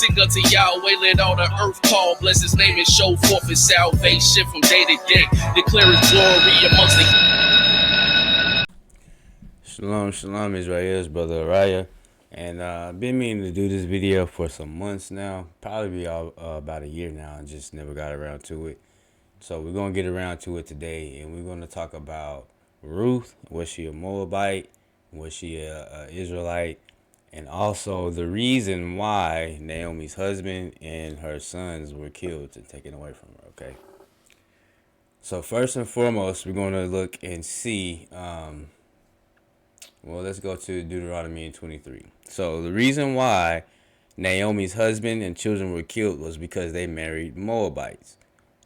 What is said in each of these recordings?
Sing unto Yahweh, let all the earth call. Bless his name and show forth his salvation from day to day. Declare his glory amongst the... Shalom, shalom, Israel's brother Araya. And I've been meaning to do this video for some months now. Probably be about a year now, and just never got around to it. So we're going to get around to it today, and we're going to talk about Ruth. Was she a Moabite? Was she a Israelite? And also the reason why Naomi's husband and her sons were killed and taken away from her, okay? So first and foremost, we're going to look and see... well, let's go to Deuteronomy 23. So the reason why Naomi's husband and children were killed was because they married Moabites,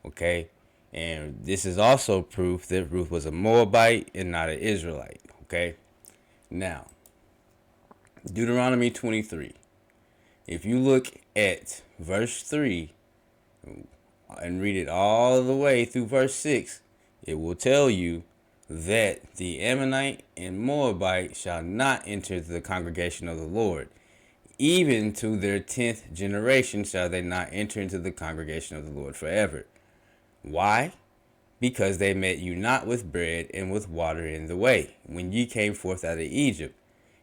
okay? And this is also proof that Ruth was a Moabite and not an Israelite, okay? Now, Deuteronomy 23. If you look at verse 3 and read it all the way through verse 6, it will tell you that the Ammonite and Moabite shall not enter the congregation of the Lord. Even to their 10th generation shall they not enter into the congregation of the Lord forever. Why? Because they met you not with bread and with water in the way, when ye came forth out of Egypt.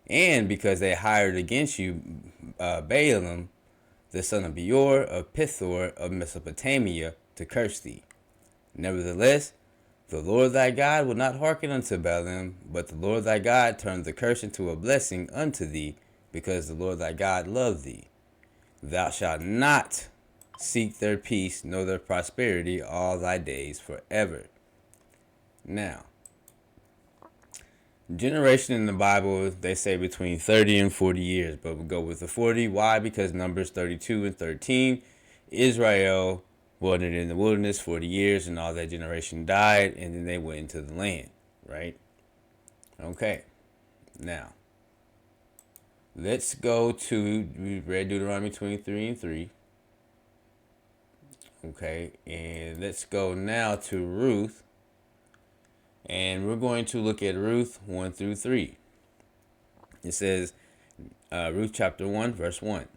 And because they hired against you Balaam, the son of Beor, of Pithor, of Mesopotamia, to curse thee. Nevertheless, the Lord thy God will not hearken unto Balaam, but the Lord thy God turned the curse into a blessing unto thee, because the Lord thy God loved thee. Thou shalt not seek their peace, nor their prosperity all thy days forever. Now, generation in the Bible, they say between 30 and 40 years, but we'll go with the 40. Why? Because Numbers 32 and 13, Israel wandered in the wilderness 40 years, and all that generation died, and then they went into the land, right? Okay, now, let's go to, we read Deuteronomy 23 and 3. Okay, and let's go now to Ruth, and we're going to look at Ruth 1 through 3. It says, Ruth chapter 1, verse 1.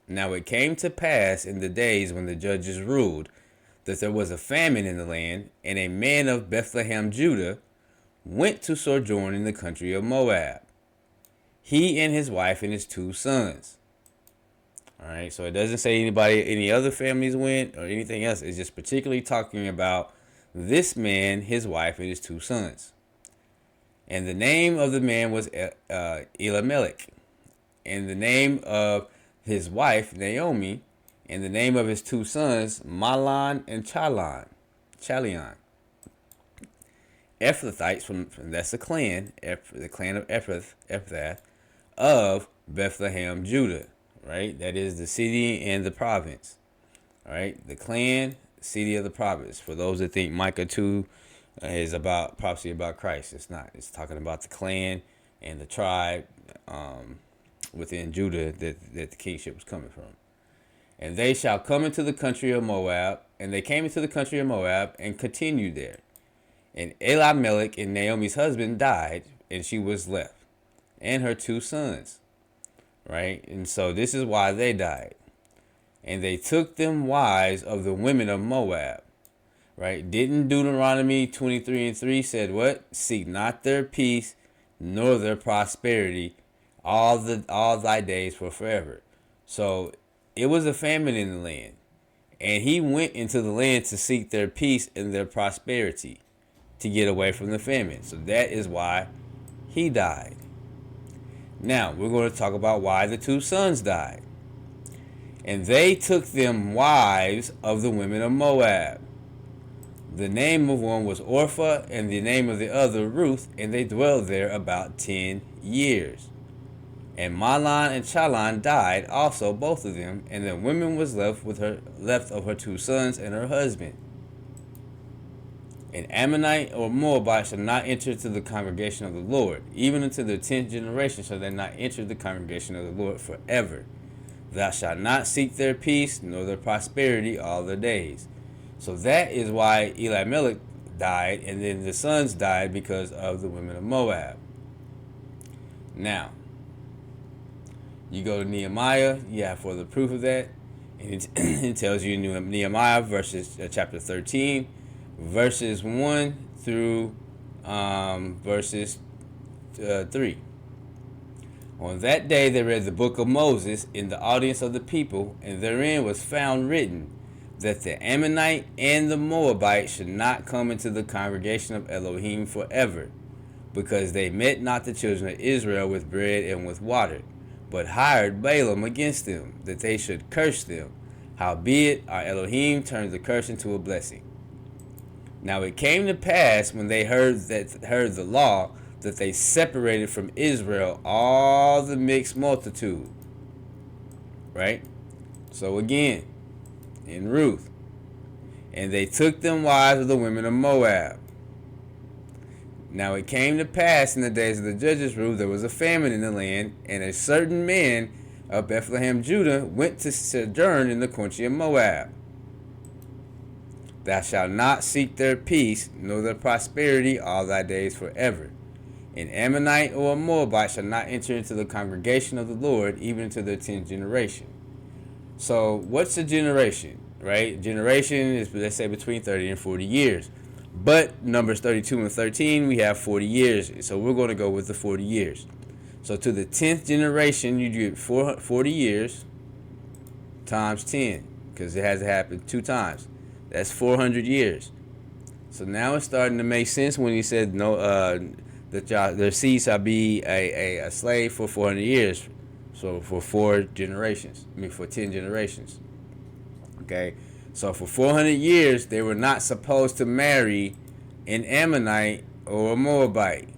Now it came to pass in the days when the judges ruled, that there was a famine in the land, and a man of Bethlehem, Judah, went to sojourn in the country of Moab, he and his wife and his 2 sons. All right, so it doesn't say any other families went or anything else. It's just particularly talking about this man, his wife, and his 2 sons. And the name of the man was Elimelech, and the name of his wife, Naomi, and the name of his 2 sons, Mahlon and Chalion. Ephrathites, from that's the clan of Ephrath, of Bethlehem, Judah. Right? That is the city and the province. All right? The clan, city of the province. For those that think Micah 2 is about prophecy about Christ, it's not. It's talking about the clan and the tribe within Judah that the kingship was coming from. And they shall come into the country of Moab, and they came into the country of Moab and continued there. And Elimelech and Naomi's husband died, and she was left, and her 2 sons. Right? And so this is why they died. And they took them wives of the women of Moab. Right? Didn't Deuteronomy 23 and 3 said what? Seek not their peace, nor their prosperity, all thy days for forever. So it was a famine in the land. And he went into the land to seek their peace and their prosperity, to get away from the famine. So that is why he died. Now, we're going to talk about why the 2 sons died. And they took them wives of the women of Moab. The name of one was Orpah, and the name of the other Ruth, and they dwelled there about 10 years. And Mahlon and Chalion died also, both of them, and the woman was left of her 2 sons and her husband. An Ammonite or Moabite shall not enter into the congregation of the Lord. Even unto the 10th generation shall they not enter the congregation of the Lord forever. Thou shalt not seek their peace, nor their prosperity all their days. So that is why Elimelech died, and then the sons died because of the women of Moab. Now, you go to Nehemiah, you have for the proof of that. And it tells you in Nehemiah chapter 13, verses 1 through verses 3. On that day they read the book of Moses in the audience of the people, and therein was found written that the Ammonite and the Moabite should not come into the congregation of Elohim forever, because they met not the children of Israel with bread and with water, but hired Balaam against them, that they should curse them. Howbeit our Elohim turned the curse into a blessing. Now it came to pass, when they heard the law, that they separated from Israel all the mixed multitude. Right? So again, in Ruth, and they took them wives of the women of Moab. Now it came to pass in the days of the judges, Ruth, there was a famine in the land, and a certain man of Bethlehem, Judah, went to sojourn in the country of Moab. Thou shalt not seek their peace, nor their prosperity all thy days forever. An Ammonite or a Moabite shall not enter into the congregation of the Lord, even into their 10th generation. So what's a generation, right? Generation is, let's say, between 30 and 40 years. But Numbers 32 and 13, we have 40 years. So we're going to go with the 40 years. So to the 10th generation, you get 40 years times 10, because it has to happen 2 times. That's 400 years. So now it's starting to make sense when he said, no, that their seed shall be a slave for 400 years. So for 4 generations. For 10 generations. Okay. So for 400 years, they were not supposed to marry an Ammonite or a Moabite.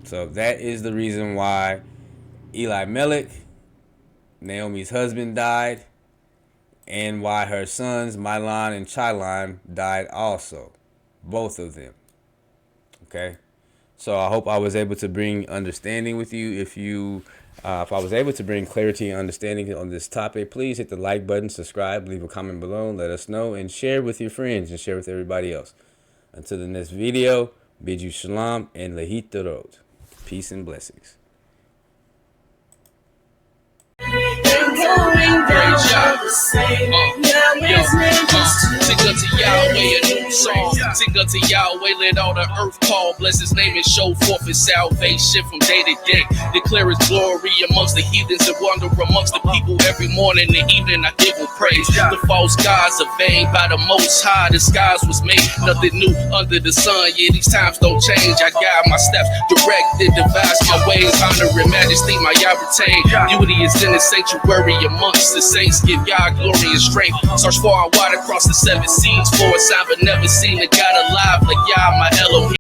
So that is the reason why Elimelech, Naomi's husband, died, and why her sons Mahlon and Chilion died also. Both of them. Okay? So I hope I was able to bring understanding with you. If I was able to bring clarity and understanding on this topic, please hit the like button, subscribe, leave a comment below, let us know, and share with your friends and share with everybody else. Until the next video, bid you shalom and lehitarot. Peace and blessings. Sing unto Yahweh a new song. Sing unto Yahweh, let all the earth call. Bless his name and show forth his salvation from day to day. Declare his glory amongst the heathens and wonder amongst the people. Every morning and evening I give him praise. The false gods are vain by the Most High. The skies was made, nothing new under the sun. Yeah, these times don't change. I guide my steps, direct and devise my ways. Honor and majesty my Yah retain. Beauty is in the sanctuary amongst the saints. Give Yah glory and strength. Search far and wide across the 7 seas for a sign, but never seen a God alive like Yah, my Elohim.